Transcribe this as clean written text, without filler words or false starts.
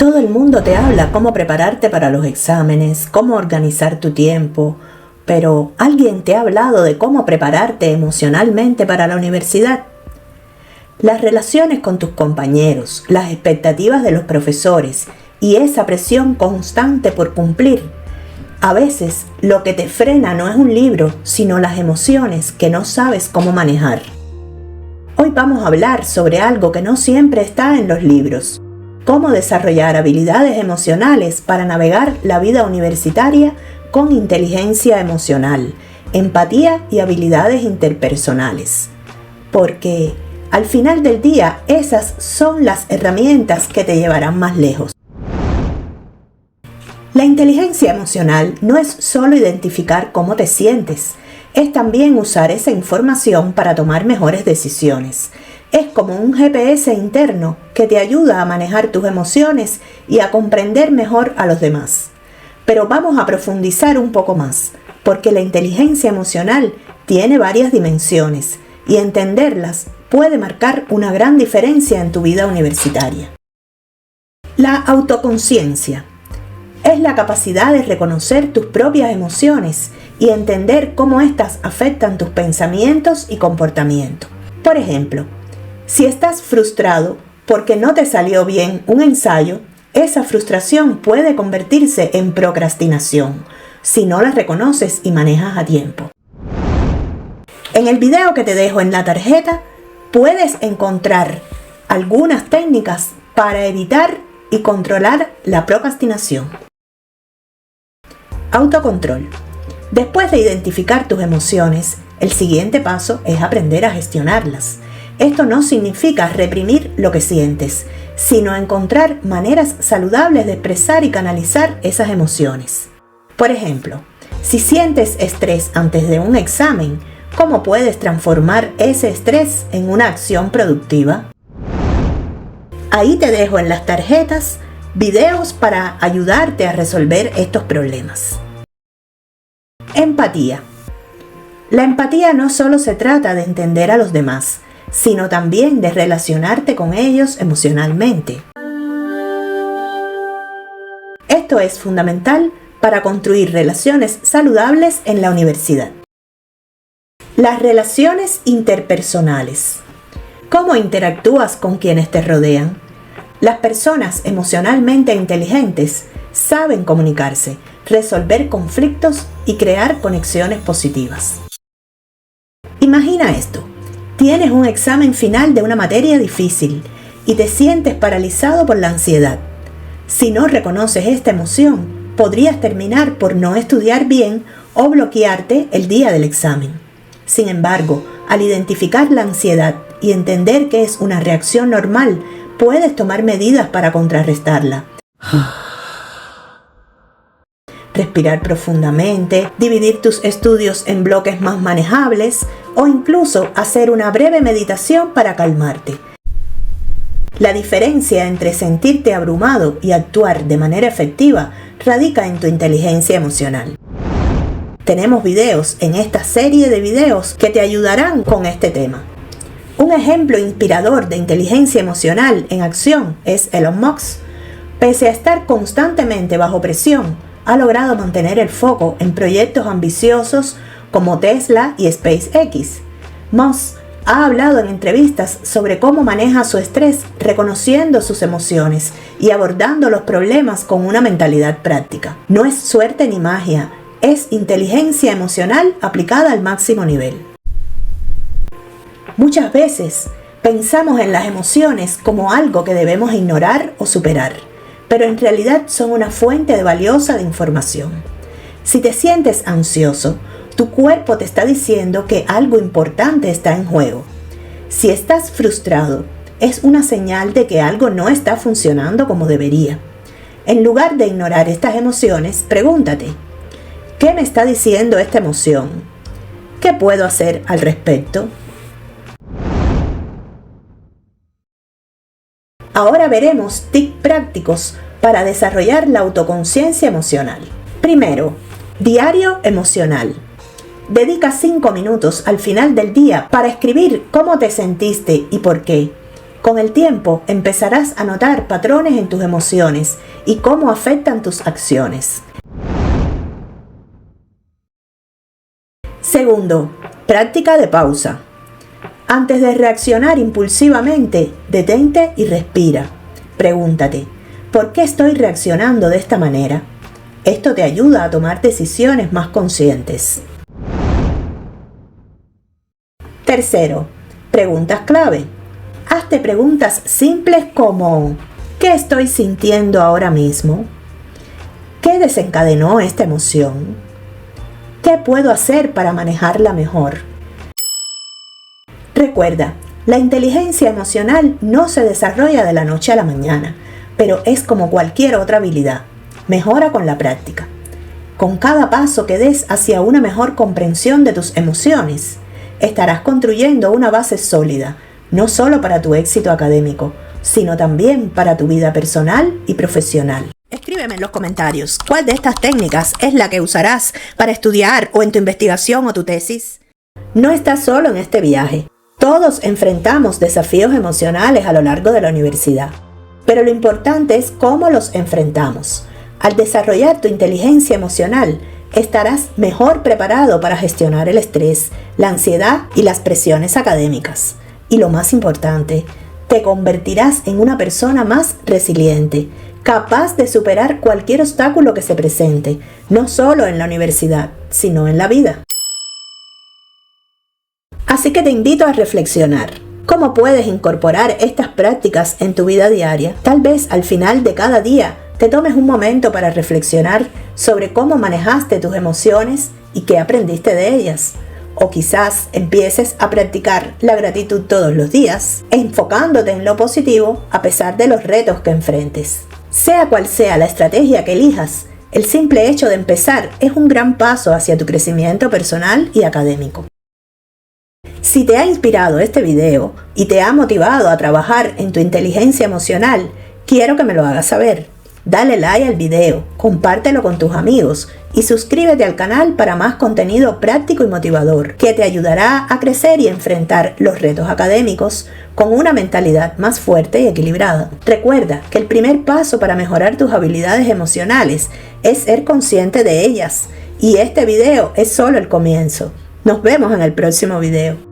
Todo el mundo te habla cómo prepararte para los exámenes, cómo organizar tu tiempo, pero ¿alguien te ha hablado de cómo prepararte emocionalmente para la universidad? Las relaciones con tus compañeros, las expectativas de los profesores y esa presión constante por cumplir. A veces lo que te frena no es un libro, sino las emociones que no sabes cómo manejar. Hoy vamos a hablar sobre algo que no siempre está en los libros: cómo desarrollar habilidades emocionales para navegar la vida universitaria con inteligencia emocional, empatía y habilidades interpersonales. Porque al final del día, esas son las herramientas que te llevarán más lejos. La inteligencia emocional no es solo identificar cómo te sientes, es también usar esa información para tomar mejores decisiones. Es como un GPS interno que te ayuda a manejar tus emociones y a comprender mejor a los demás. Pero vamos a profundizar un poco más, porque la inteligencia emocional tiene varias dimensiones y entenderlas puede marcar una gran diferencia en tu vida universitaria. La autoconciencia es la capacidad de reconocer tus propias emociones y entender cómo éstas afectan tus pensamientos y comportamiento. Por ejemplo, si estás frustrado porque no te salió bien un ensayo, esa frustración puede convertirse en procrastinación si no la reconoces y manejas a tiempo. En el video que te dejo en la tarjeta puedes encontrar algunas técnicas para evitar y controlar la procrastinación. Autocontrol. Después de identificar tus emociones, el siguiente paso es aprender a gestionarlas. Esto no significa reprimir lo que sientes, sino encontrar maneras saludables de expresar y canalizar esas emociones. Por ejemplo, si sientes estrés antes de un examen, ¿cómo puedes transformar ese estrés en una acción productiva? Ahí te dejo en las tarjetas videos para ayudarte a resolver estos problemas. Empatía. La empatía no solo se trata de entender a los demás, sino también de relacionarte con ellos emocionalmente. Esto es fundamental para construir relaciones saludables en la universidad. Las relaciones interpersonales. ¿Cómo interactúas con quienes te rodean? Las personas emocionalmente inteligentes saben comunicarse, resolver conflictos y crear conexiones positivas. Imagina esto: tienes un examen final de una materia difícil y te sientes paralizado por la ansiedad. Si no reconoces esta emoción, podrías terminar por no estudiar bien o bloquearte el día del examen. Sin embargo, al identificar la ansiedad y entender que es una reacción normal, puedes tomar medidas para contrarrestarla. Respirar profundamente, dividir tus estudios en bloques más manejables o incluso hacer una breve meditación para calmarte. La diferencia entre sentirte abrumado y actuar de manera efectiva radica en tu inteligencia emocional. Tenemos videos en esta serie de videos que te ayudarán con este tema. Un ejemplo inspirador de inteligencia emocional en acción es Elon Musk. Pese a estar constantemente bajo presión, ha logrado mantener el foco en proyectos ambiciosos como Tesla y SpaceX. Musk ha hablado en entrevistas sobre cómo maneja su estrés, reconociendo sus emociones y abordando los problemas con una mentalidad práctica. No es suerte ni magia, es inteligencia emocional aplicada al máximo nivel. Muchas veces pensamos en las emociones como algo que debemos ignorar o superar, pero en realidad son una fuente valiosa de información. Si te sientes ansioso, tu cuerpo te está diciendo que algo importante está en juego. Si estás frustrado, es una señal de que algo no está funcionando como debería. En lugar de ignorar estas emociones, pregúntate: ¿qué me está diciendo esta emoción? ¿Qué puedo hacer al respecto? Ahora veremos tips prácticos para desarrollar la autoconciencia emocional. Primero, diario emocional. Dedica 5 minutos al final del día para escribir cómo te sentiste y por qué. Con el tiempo empezarás a notar patrones en tus emociones y cómo afectan tus acciones. Segundo, práctica de pausa. Antes de reaccionar impulsivamente, detente y respira. Pregúntate, ¿por qué estoy reaccionando de esta manera? Esto te ayuda a tomar decisiones más conscientes. Tercero, preguntas clave. Hazte preguntas simples como ¿qué estoy sintiendo ahora mismo? ¿Qué desencadenó esta emoción? ¿Qué puedo hacer para manejarla mejor? Recuerda, la inteligencia emocional no se desarrolla de la noche a la mañana, pero es como cualquier otra habilidad. Mejora con la práctica. Con cada paso que des hacia una mejor comprensión de tus emociones, estarás construyendo una base sólida, no solo para tu éxito académico, sino también para tu vida personal y profesional. Escríbeme en los comentarios cuál de estas técnicas es la que usarás para estudiar o en tu investigación o tu tesis. No estás solo en este viaje. Todos enfrentamos desafíos emocionales a lo largo de la universidad, pero lo importante es cómo los enfrentamos. Al desarrollar tu inteligencia emocional, estarás mejor preparado para gestionar el estrés, la ansiedad y las presiones académicas. Y lo más importante, te convertirás en una persona más resiliente, capaz de superar cualquier obstáculo que se presente, no solo en la universidad, sino en la vida. Así que te invito a reflexionar. ¿Cómo puedes incorporar estas prácticas en tu vida diaria? Tal vez al final de cada día te tomes un momento para reflexionar sobre cómo manejaste tus emociones y qué aprendiste de ellas. O quizás empieces a practicar la gratitud todos los días, enfocándote en lo positivo a pesar de los retos que enfrentes. Sea cual sea la estrategia que elijas, el simple hecho de empezar es un gran paso hacia tu crecimiento personal y académico. Si te ha inspirado este video y te ha motivado a trabajar en tu inteligencia emocional, quiero que me lo hagas saber. Dale like al video, compártelo con tus amigos y suscríbete al canal para más contenido práctico y motivador que te ayudará a crecer y enfrentar los retos académicos con una mentalidad más fuerte y equilibrada. Recuerda que el primer paso para mejorar tus habilidades emocionales es ser consciente de ellas y este video es solo el comienzo. Nos vemos en el próximo video.